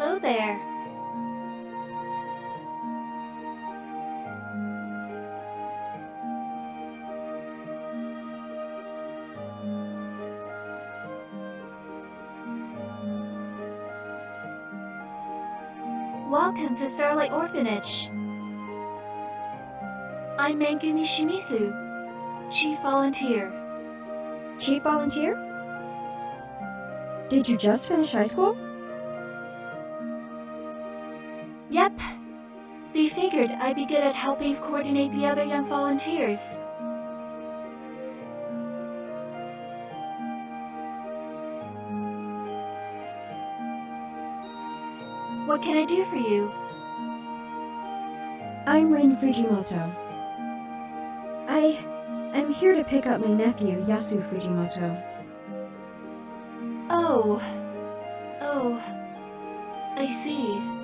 Hello there. Welcome to Starlight Orphanage. I'm Mangumi Shimizu, Chief Volunteer. Chief Volunteer? Did you just finish high school? Yep. They figured I'd be good at helping coordinate the other young volunteers. What can I do for you? I'm Rin Fujimoto. I'm here to pick up my nephew, Yasu Fujimoto. Oh, I see.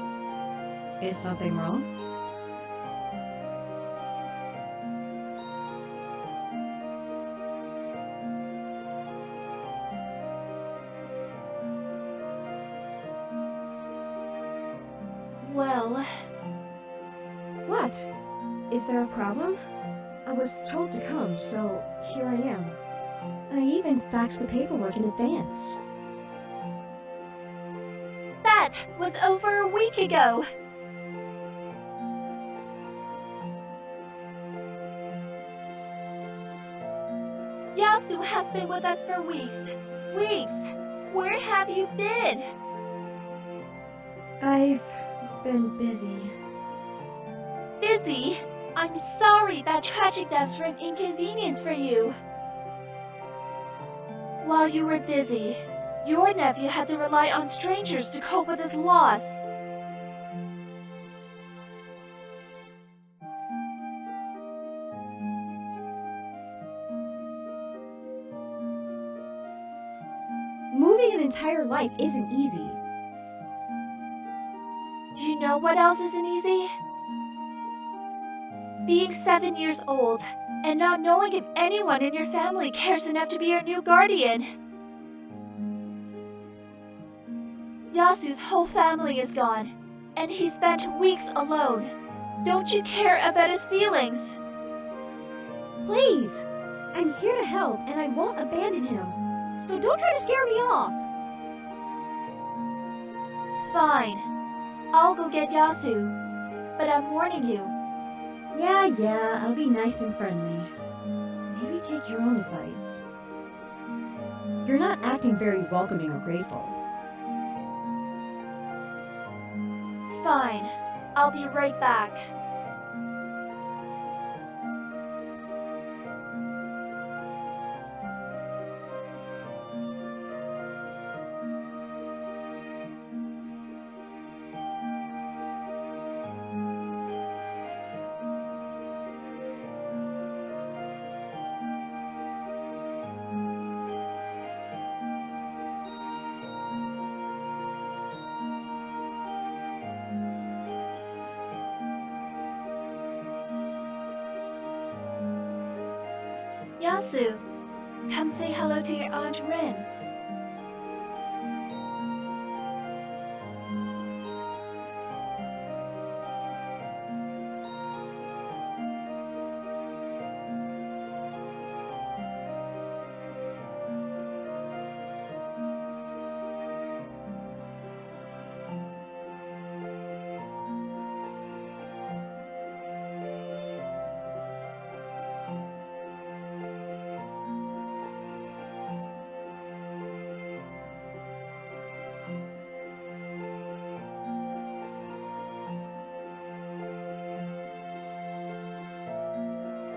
Is something wrong? Well... What? Is there a problem? I was told to come, so here I am. I even faxed the paperwork in advance. That was over a week ago! Yasu has been with us for weeks. Where have you been? I've been busy. Busy? I'm sorry that tragic deaths were an inconvenience for you. While you were busy, your nephew had to rely on strangers to cope with his loss. Moving an entire life isn't easy. Do you know what else isn't easy? Being 7 years old and not knowing if anyone in your family cares enough to be your new guardian. Yasu's whole family is gone, and he spent weeks alone. Don't you care about his feelings? Please! I'm here to help, and I won't abandon him. So don't try to scare me off. Fine. I'll go get Yasu. But I'm warning you. Yeah, I'll be nice and friendly. Maybe take your own advice. You're not acting very welcoming or grateful. Fine. I'll be right back. Yasu, come say hello to your Aunt Rin.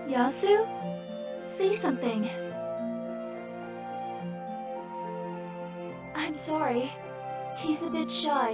Yasu? Say something. I'm sorry. He's a bit shy.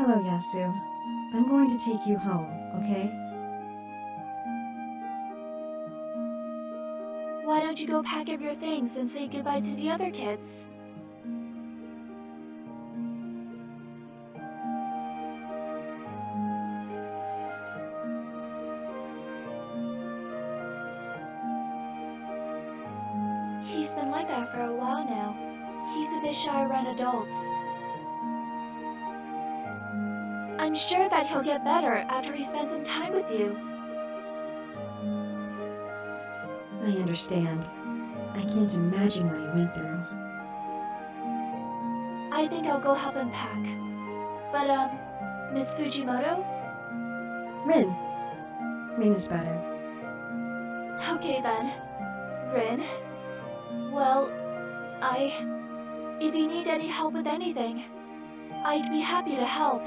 Hello, Yasu. I'm going to take you home, okay? Why don't you go pack up your things and say goodbye to the other kids? He's been like that for a while now. He's a bit shy around adults. I'm sure that he'll get better after he spends some time with you. I understand. I can't imagine what he went through. I think I'll go help him pack. But, Miss Fujimoto? Rin. Rin is better. Okay then. Rin? Well, if you need any help with anything, I'd be happy to help.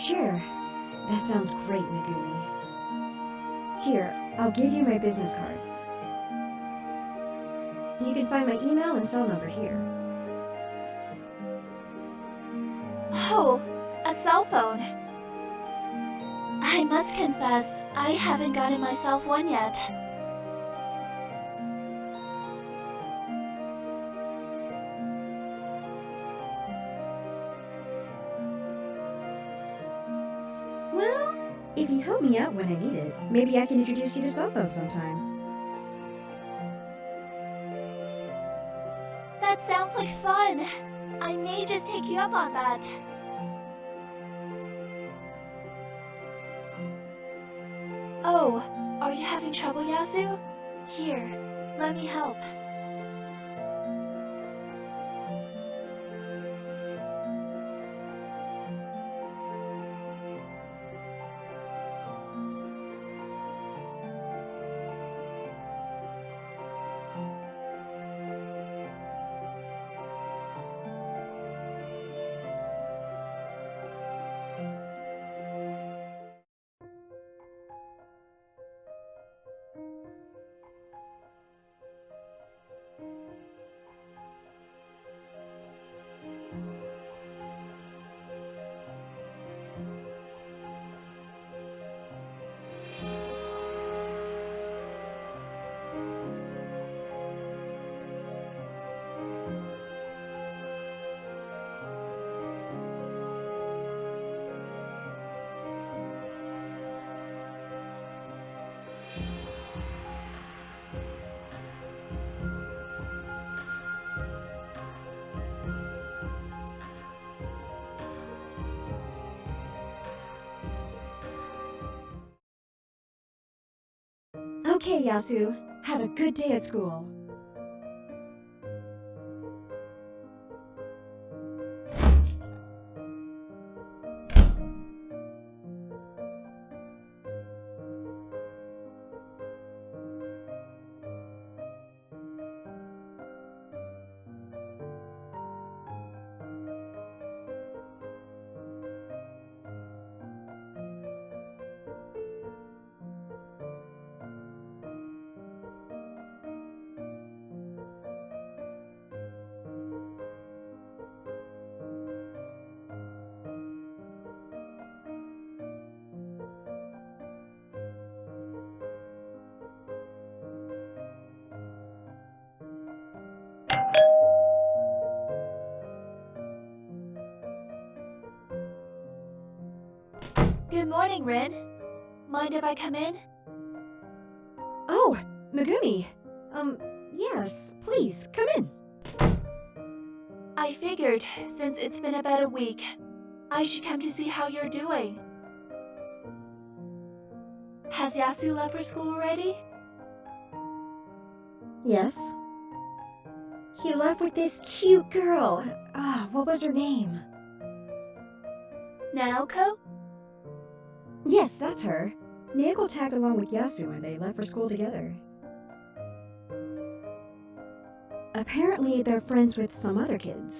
Sure. That sounds great, Megumi. Here, I'll give you my business card. You can find my email and cell number here. Oh, a cell phone. I must confess, I haven't gotten myself one yet. Well, if you help me out when I need it, maybe I can introduce you to cell phones sometime. That sounds like fun. I may just take you up on that. Oh, are you having trouble, Yasu? Here, let me help. Okay, Yasu. Have a good day at school. Good morning, Rin. Mind if I come in? Oh, Megumi. Yes, please, come in. I figured, since it's been about a week, I should come to see how you're doing. Has Yasu left for school already? Yes? He left with this cute girl. What was her name? Naoko? Yes, that's her. Naoko tagged along with Yasu and they left for school together. Apparently, they're friends with some other kids.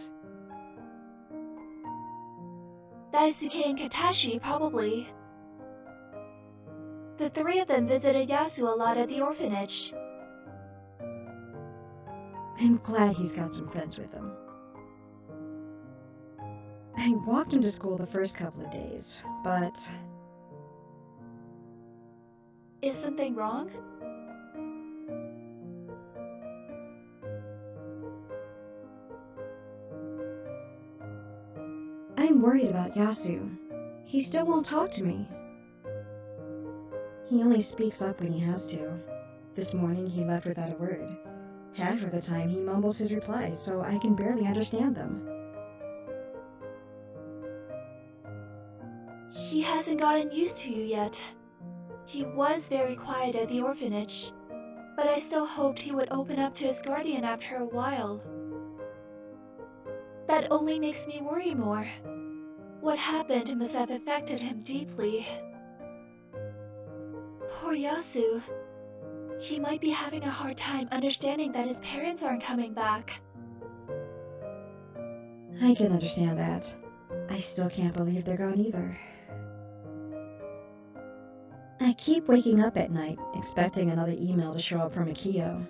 Daisuke and Katashi, probably. The three of them visited Yasu a lot at the orphanage. I'm glad he's got some friends with him. I walked him to school the first couple of days, but... Is something wrong? I'm worried about Yasu. He still won't talk to me. He only speaks up when he has to. This morning he left without a word. Half of the time he mumbles his replies, so I can barely understand them. He hasn't gotten used to you yet. He was very quiet at the orphanage, but I still hoped he would open up to his guardian after a while. That only makes me worry more. What happened must have affected him deeply. Poor Yasu. He might be having a hard time understanding that his parents aren't coming back. I can understand that. I still can't believe they're gone either. I keep waking up at night, expecting another email to show up from Akio.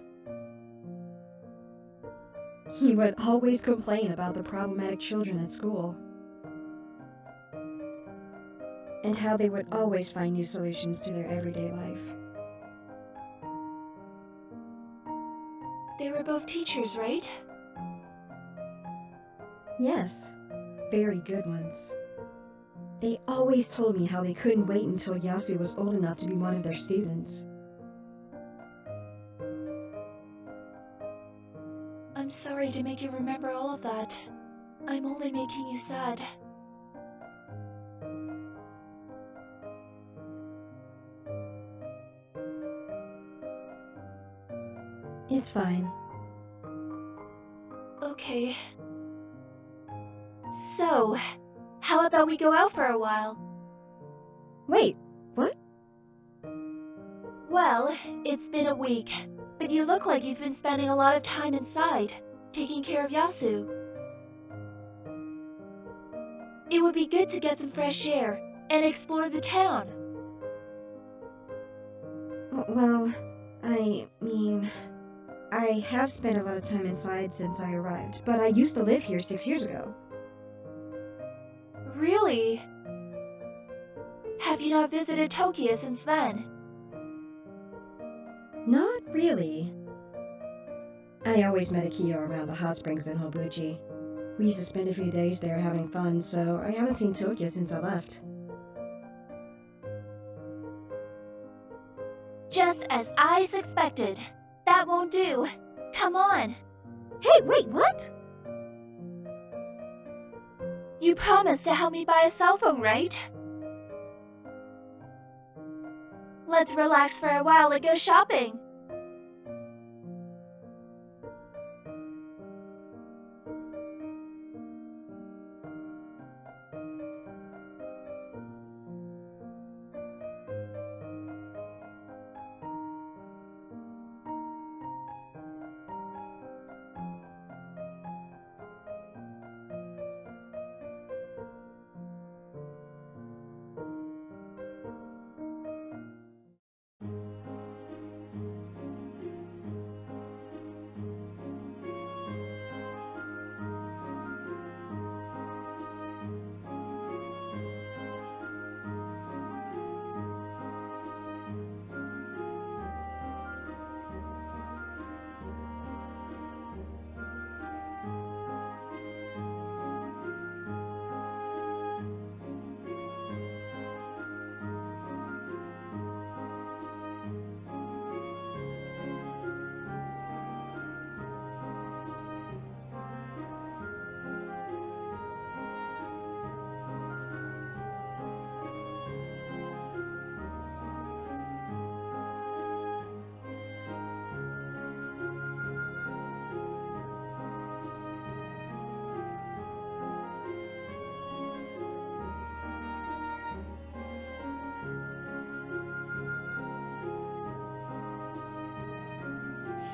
He would always complain about the problematic children at school, and how they would always find new solutions to their everyday life. They were both teachers, right? Yes, very good ones. They always told me how they couldn't wait until Yasu was old enough to be one of their students. I'm sorry to make you remember all of that. I'm only making you sad. It's fine. Okay. So, how about we go out for a while? Wait, what? Well, it's been a week, but you look like you've been spending a lot of time inside, taking care of Yasu. It would be good to get some fresh air and explore the town. Well, I have spent a lot of time inside since I arrived, but I used to live here 6 years ago. Really? Have you not visited Tokyo since then? Not really. I always met Akio around the hot springs in Hobuchi. We used to spend a few days there having fun, so I haven't seen Tokyo since I left. Just as I suspected. That won't do. Come on. Hey, wait, what? You promised to help me buy a cell phone, right? Let's relax for a while and go shopping.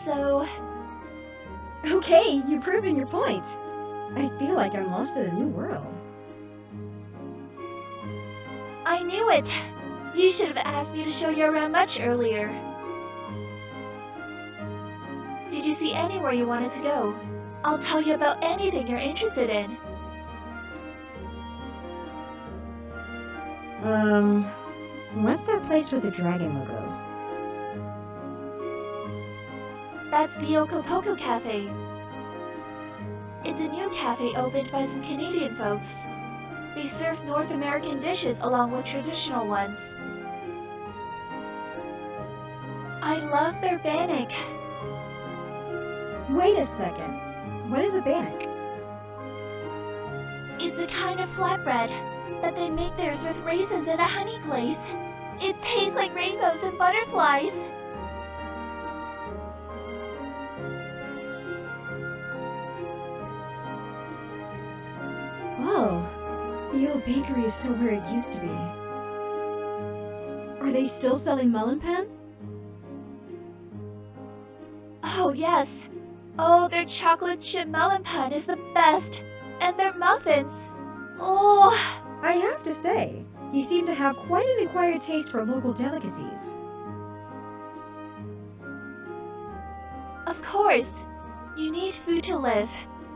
So... Okay, you've proven your point. I feel like I'm lost in a new world. I knew it! You should have asked me to show you around much earlier. Did you see anywhere you wanted to go? I'll tell you about anything you're interested in. What's that place with the dragon logo? That's the Okopoco Cafe. It's a new cafe opened by some Canadian folks. They serve North American dishes along with traditional ones. I love their bannock. Wait a second. What is a bannock? It's a kind of flatbread, but they make theirs with raisins and a honey glaze. It tastes like rainbows and butterflies. Whoa. The old bakery is still where it used to be. Are they still selling melon pan? Oh, yes. Oh, their chocolate chip melon pan is the best. And their muffins. Oh. I have to say, you seem to have quite an acquired taste for local delicacies. Of course. You need food to live.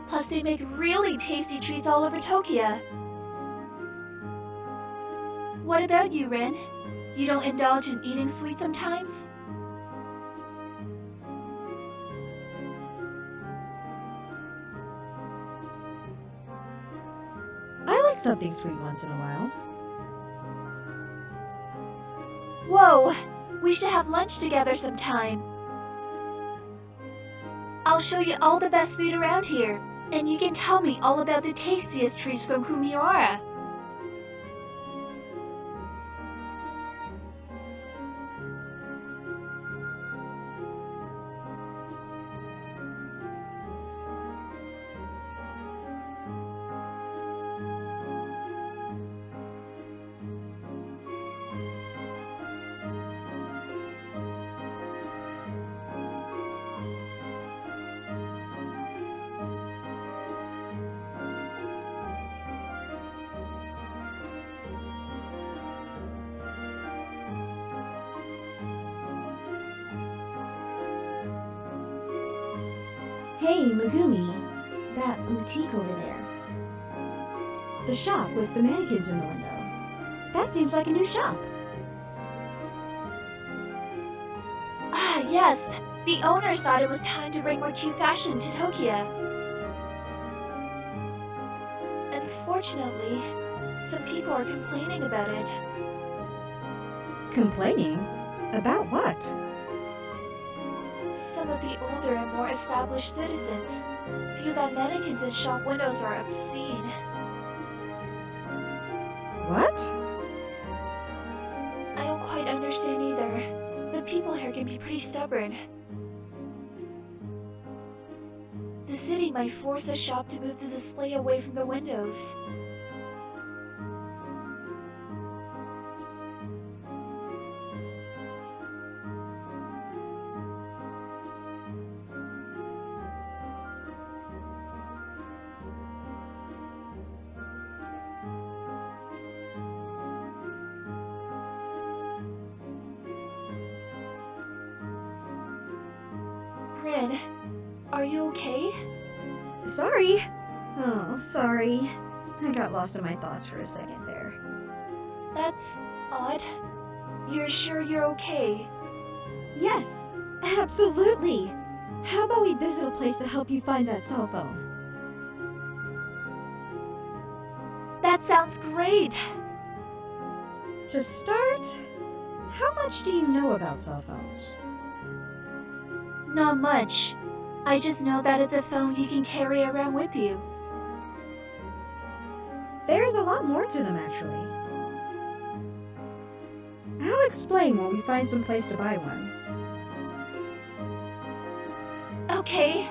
Plus, they make really tasty treats all over Tokyo. What about you, Rin? You don't indulge in eating sweets sometimes? I like something sweet once in a while. Whoa! We should have lunch together sometime. I'll show you all the best food around here, and you can tell me all about the tastiest treats from Kumiwara. Hey, Megumi, that boutique over there. The shop with the mannequins in the window. That seems like a new shop. Ah, yes. The owner thought it was time to bring more cute fashion to Tokyo. Unfortunately, some people are complaining about it. Complaining? About what? Some of the older and more established citizens feel that mannequins in shop windows are obscene. What? I don't quite understand either. The people here can be pretty stubborn. The city might force the shop to move the display away from the windows. Rin, are you okay? Sorry. Oh, sorry. I got lost in my thoughts for a second there. That's odd. You're sure you're okay? Yes, absolutely. How about we visit a place to help you find that cell phone? That sounds great! To start, how much do you know about cell phones? Not much. I just know that it's a phone you can carry around with you. There's a lot more to them, actually. I'll explain when we find some place to buy one. Okay.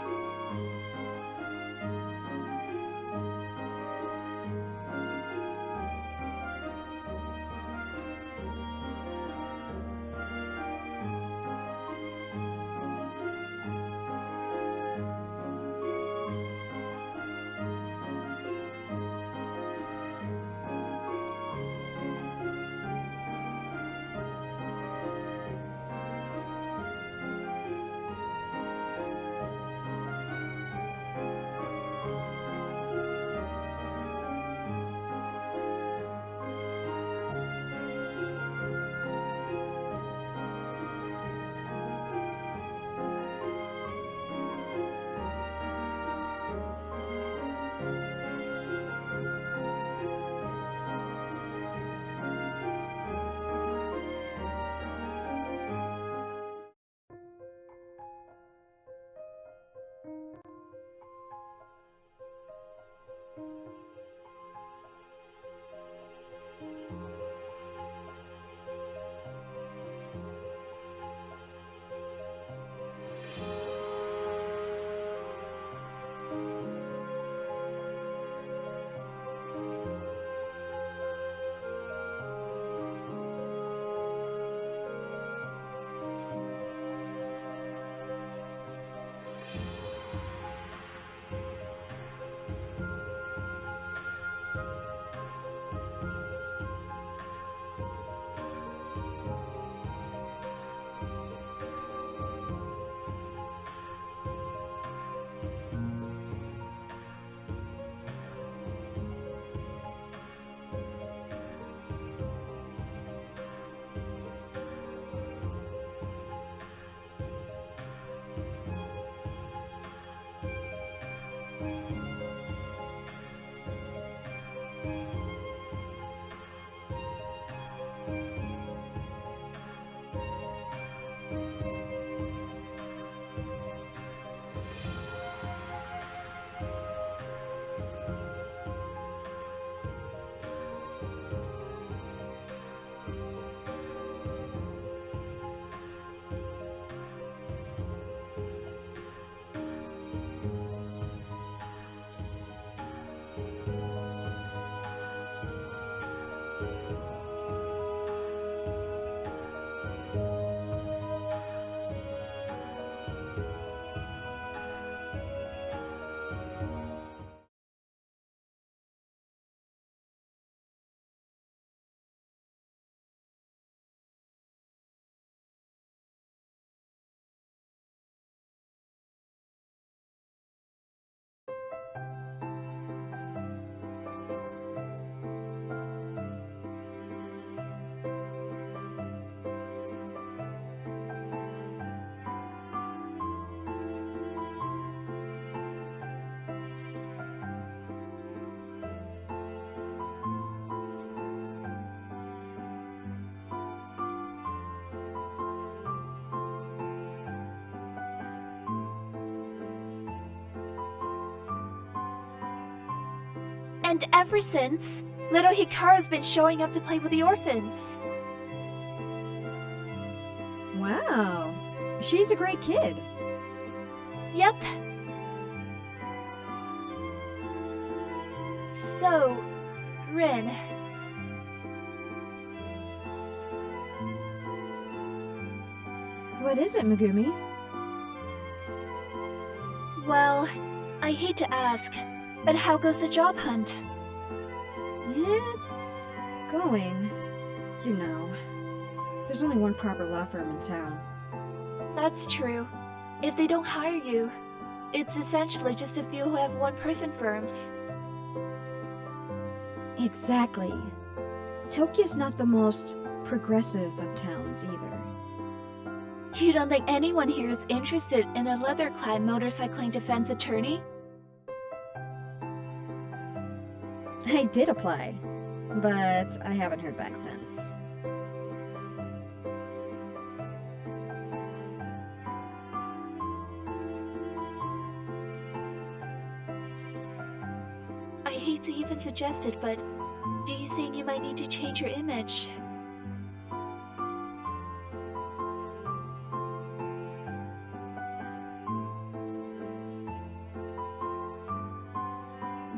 And ever since, little Hikaru's been showing up to play with the orphans. Wow. She's a great kid. Yep. So, Rin. What is it, Megumi? Well, I hate to ask, but how goes the job hunt? It's going. You know, there's only one proper law firm in town. That's true. If they don't hire you, it's essentially just a few who have one-person firms. Exactly. Tokyo's not the most progressive of towns either. You don't think anyone here is interested in a leather-clad motorcycling defense attorney? I did apply, but I haven't heard back since. I hate to even suggest it, but do you think you might need to change your image?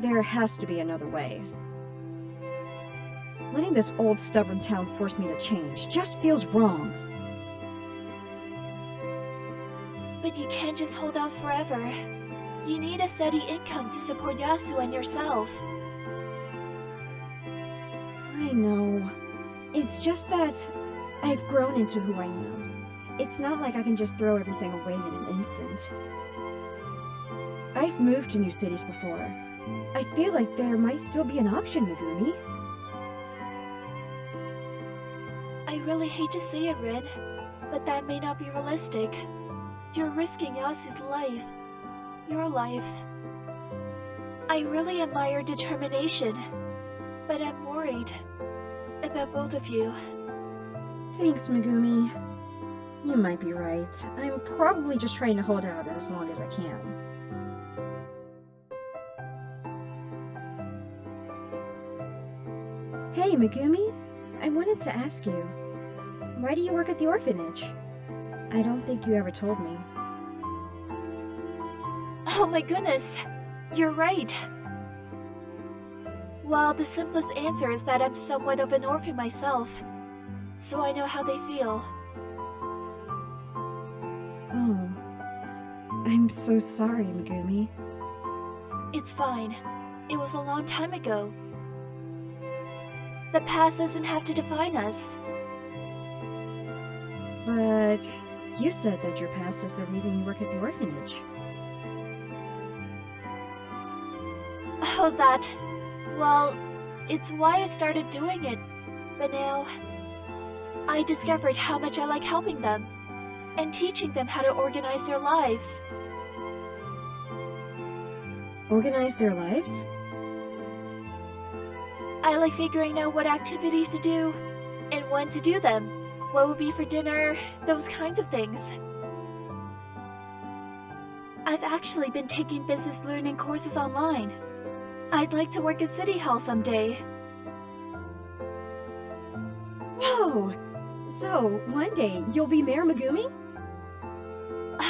There has to be another way. Letting this old stubborn town force me to change just feels wrong. But you can't just hold out forever. You need a steady income to support Yasu and yourself. I know. It's just that I've grown into who I am. It's not like I can just throw everything away in an instant. I've moved to new cities before. I feel like there might still be an option, Megumi. I really hate to say it, Rin, but that may not be realistic. You're risking Yasu's life. Your life. I really admire your determination, but I'm worried about both of you. Thanks, Megumi. You might be right. I'm probably just trying to hold out as long as I can. Hey, Megumi. I wanted to ask you, why do you work at the orphanage? I don't think you ever told me. Oh my goodness, you're right. Well, the simplest answer is that I'm somewhat of an orphan myself, so I know how they feel. Oh, I'm so sorry, Megumi. It's fine. It was a long time ago. The past doesn't have to define us. But you said that your past is the reason you work at the orphanage. Oh, that. Well, it's why I started doing it. But now, I discovered how much I like helping them and teaching them how to organize their lives. Organize their lives? I like figuring out what activities to do and when to do them, what would be for dinner, those kinds of things. I've actually been taking business learning courses online. I'd like to work at City Hall someday. Whoa! So, one day, you'll be Mayor Megumi?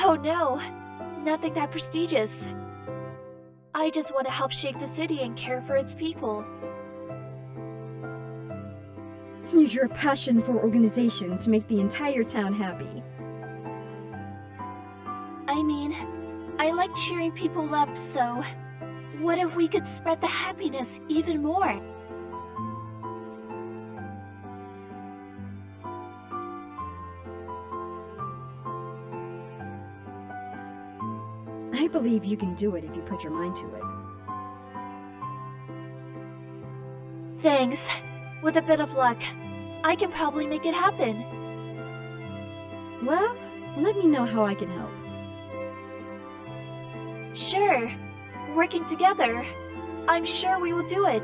Oh no, nothing that prestigious. I just want to help shape the city and care for its people. Use your passion for organization to make the entire town happy. I mean, I like cheering people up, so what if we could spread the happiness even more? I believe you can do it if you put your mind to it. Thanks. With a bit of luck, I can probably make it happen. Well, let me know how I can help. Sure. Working together, I'm sure we will do it.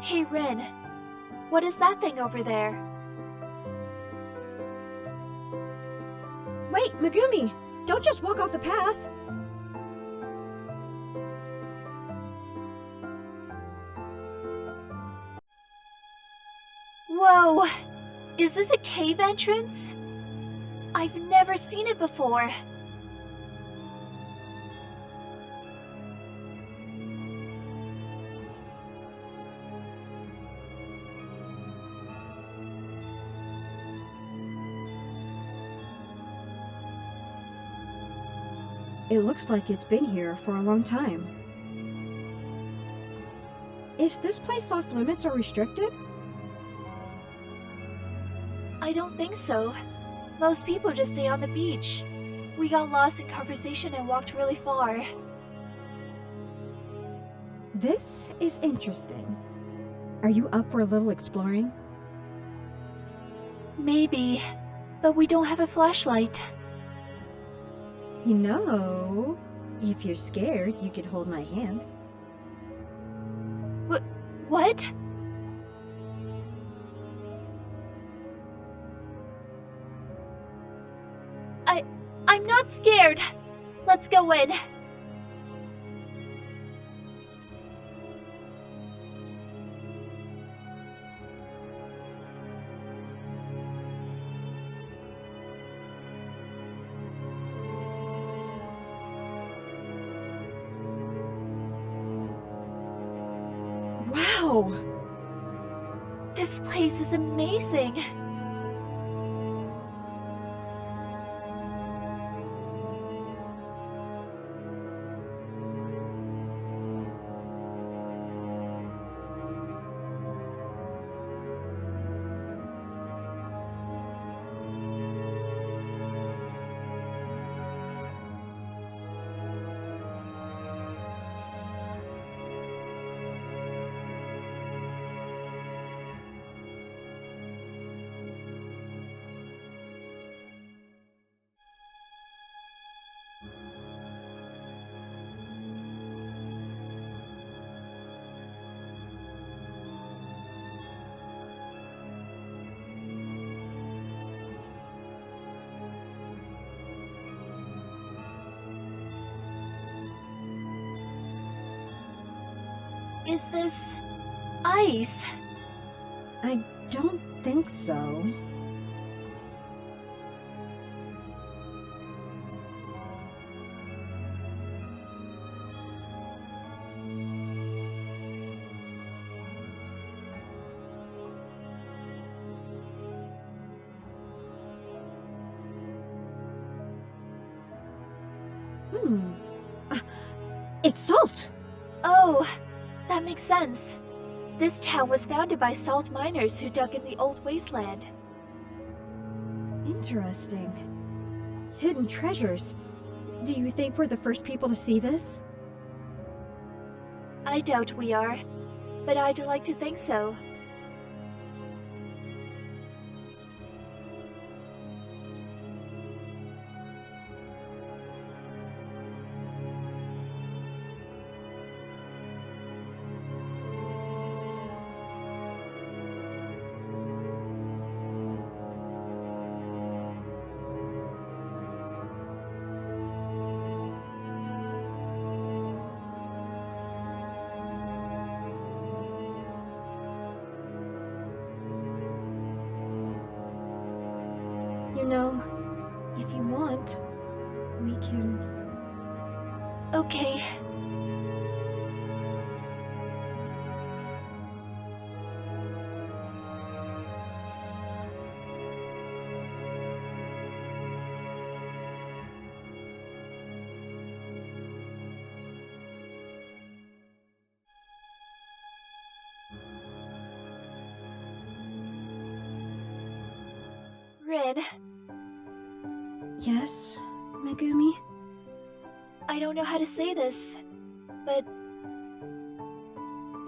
Hey, Rin, what is that thing over there? Wait, Megumi! Don't just walk off the path! Whoa! Is this a cave entrance? I've never seen it before. It looks like it's been here for a long time. Is this place off limits or restricted? I don't think so. Most people just stay on the beach. We got lost in conversation and walked really far. This is interesting. Are you up for a little exploring? Maybe, but we don't have a flashlight. You know, if you're scared, you could hold my hand. What? I'm not scared. Let's go in. Wow! This place is amazing. Is this ice? I don't think so. It's salt! Oh, that makes sense. This town was founded by salt miners who dug in the old wasteland. Interesting. Hidden treasures. Do you think we're the first people to see this? I doubt we are, but I'd like to think so. You know, if you want, we can... Okay. Rin, Yes, Megumi? I don't know how to say this, but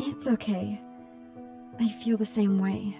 It's okay. I feel the same way.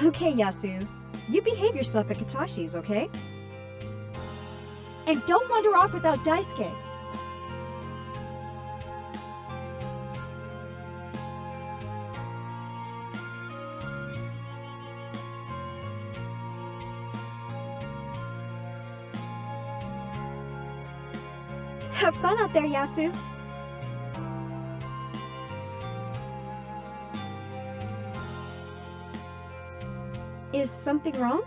Okay, Yasu. You behave yourself at Katashi's, okay? And don't wander off without Daisuke. Have fun out there, Yasu. Is something wrong?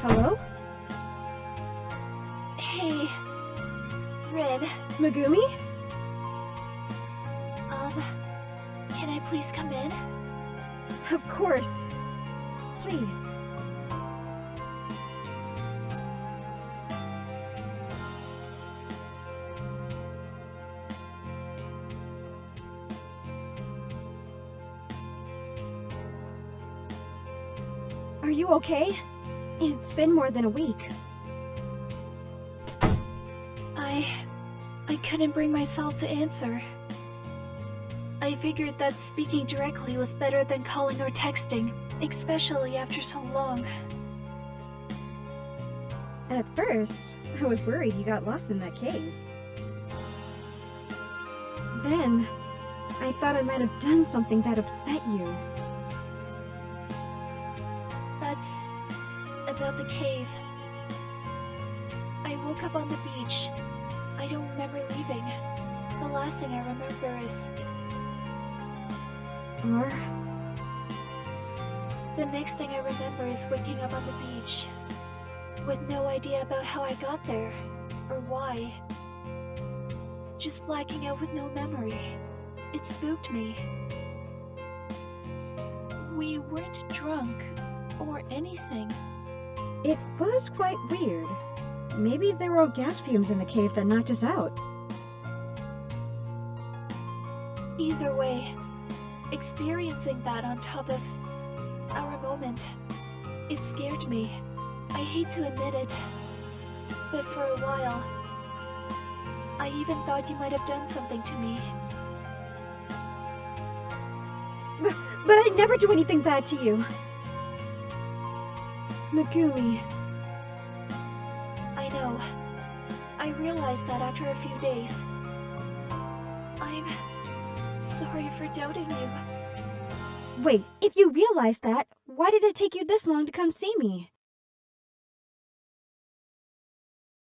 Hello? Hey, Red. Megumi? Can I please come in? Of course. Please. Are you okay? It's been more than a week. I couldn't bring myself to answer. I figured that speaking directly was better than calling or texting, especially after so long. At first, I was worried you got lost in that cave. Then, I thought I might have done something that upset you. That's about the cave. I woke up on the beach. I don't remember leaving. The last thing I remember is... Or? The next thing I remember is waking up on the beach, with no idea about how I got there, or why. Just blacking out with no memory. It spooked me. We weren't drunk, or anything. It was quite weird. Maybe there were gas fumes in the cave that knocked us out. Either way, experiencing that on top of our moment, it scared me. I hate to admit it, but for a while, I even thought you might have done something to me. But I'd never do anything bad to you. Megumi. I know. I realized that after a few days. I'm sorry for doubting you. Wait, if you realized that, why did it take you this long to come see me?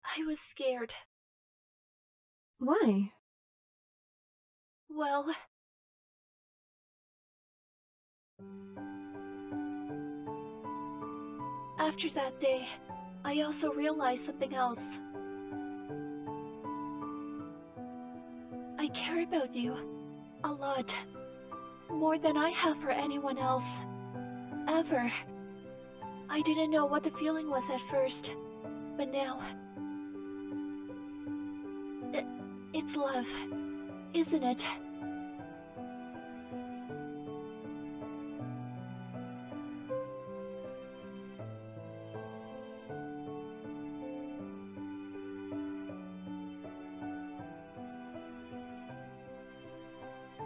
I was scared. Why? Well... After that day, I also realized something else. I care about you a lot, more than I have for anyone else, ever. I didn't know what the feeling was at first, but now, it's love, isn't it?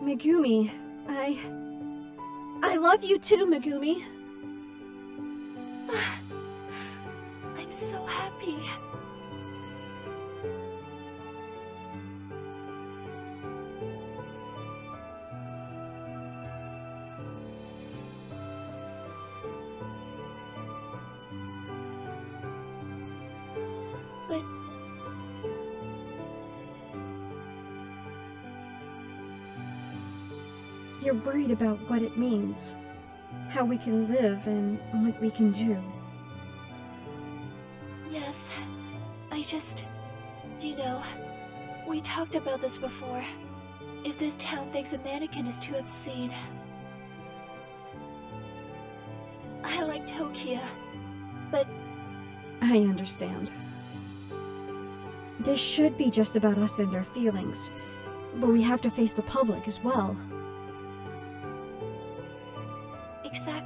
Megumi, I love you too, Megumi. I'm so happy. But you're worried about what it means, how we can live and what we can do. yes, I just, we talked about this before. if this town thinks a mannequin is too obscene. I like Tokia, but I understand. This should be just about us and our feelings, but we have to face the public as well.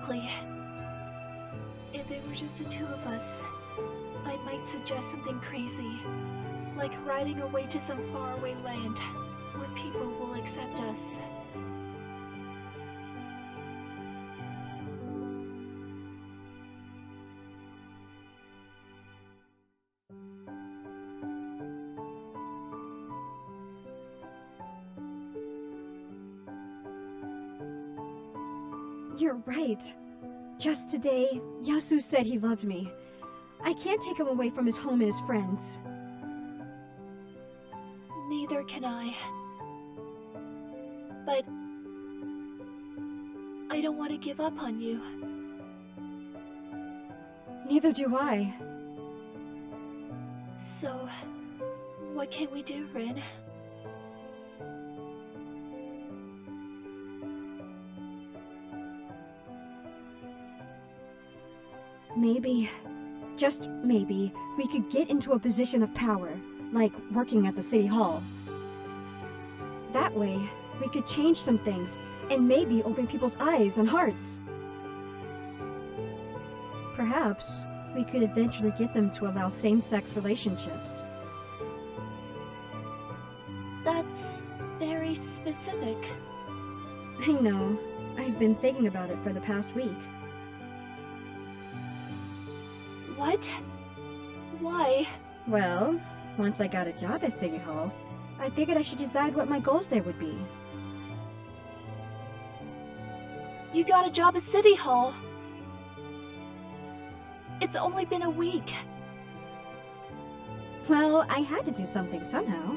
exactly. If it were just the two of us, I might suggest something crazy, like riding away to some faraway land where people will accept us. You're right. Just today, Yasu said he loved me. I can't take him away from his home and his friends. Neither can I. But I don't want to give up on you. Neither do I. So, what can we do, Rin? Maybe, just maybe, we could get into a position of power, like working at the city hall. That way, we could change some things, and maybe open people's eyes and hearts. Perhaps, we could eventually get them to allow same-sex relationships. That's very specific. I know. I've been thinking about it for the past week. What? Why? Well, once I got a job at City Hall, I figured I should decide what my goals there would be. You got a job at City Hall. It's only been a week. Well, I had to do something somehow.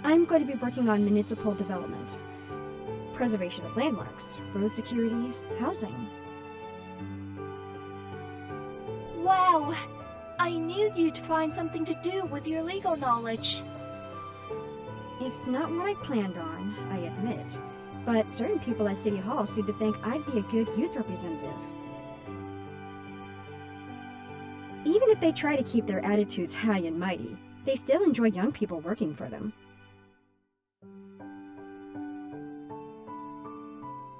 I'm going to be working on municipal development, preservation of landmarks, road security, housing. Wow! I knew you'd find something to do with your legal knowledge. It's not what I planned on, I admit, but certain people at City Hall seem to think I'd be a good youth representative. Even if they try to keep their attitudes high and mighty, they still enjoy young people working for them.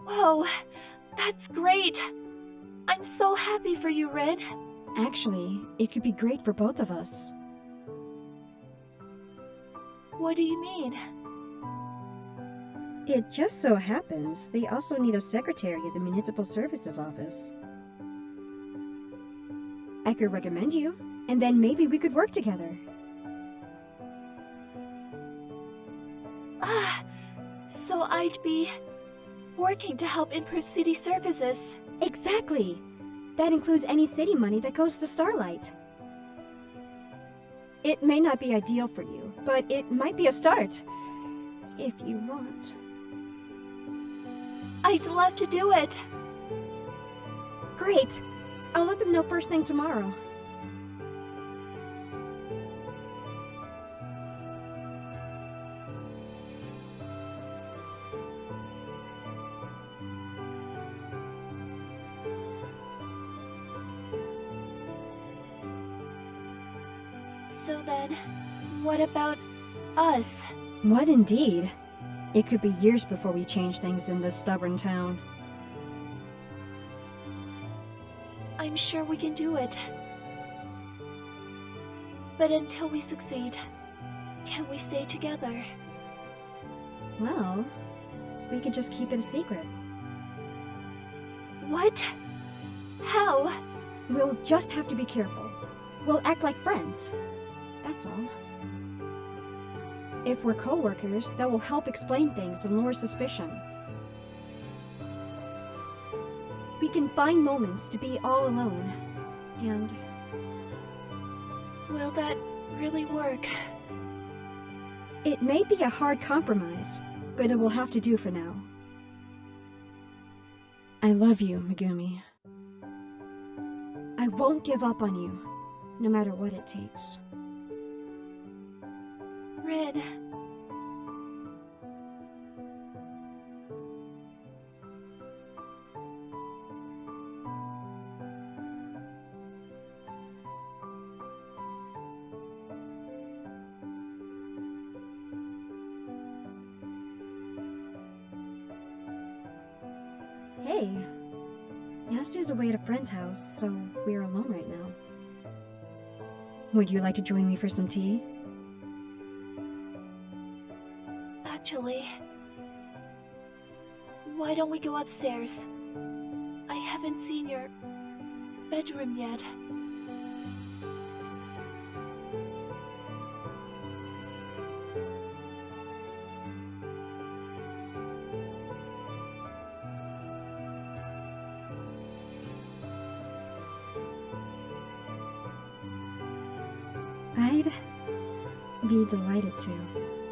Whoa! That's great! I'm so happy for you, Red. Actually, it could be great for both of us. What do you mean? It just so happens they also need a secretary at the Municipal Services office. I could recommend you, and then maybe we could work together. So I'd be working to help improve city services. Exactly! That includes any city money that goes to Starlight. It may not be ideal for you, but it might be a start. If you want. I'd love to do it. Great! I'll let them know first thing tomorrow. So then, what about us? What indeed? It could be years before we change things in this stubborn town. I'm sure we can do it. But until we succeed, can we stay together? Well, we could just keep it a secret. What? How? We'll just have to be careful. We'll act like friends. That's all. If we're co-workers, that will help explain things and lower suspicion. We can find moments to be all alone. And will that really work? It may be a hard compromise, but it will have to do for now. I love you, Megumi. I won't give up on you, no matter what it takes. Red, Hey, Yastu's away at a friend's house, so we're alone right now. Would you like to join me for some tea? Actually, why don't we go upstairs? I haven't seen your bedroom yet. I'd be delighted to.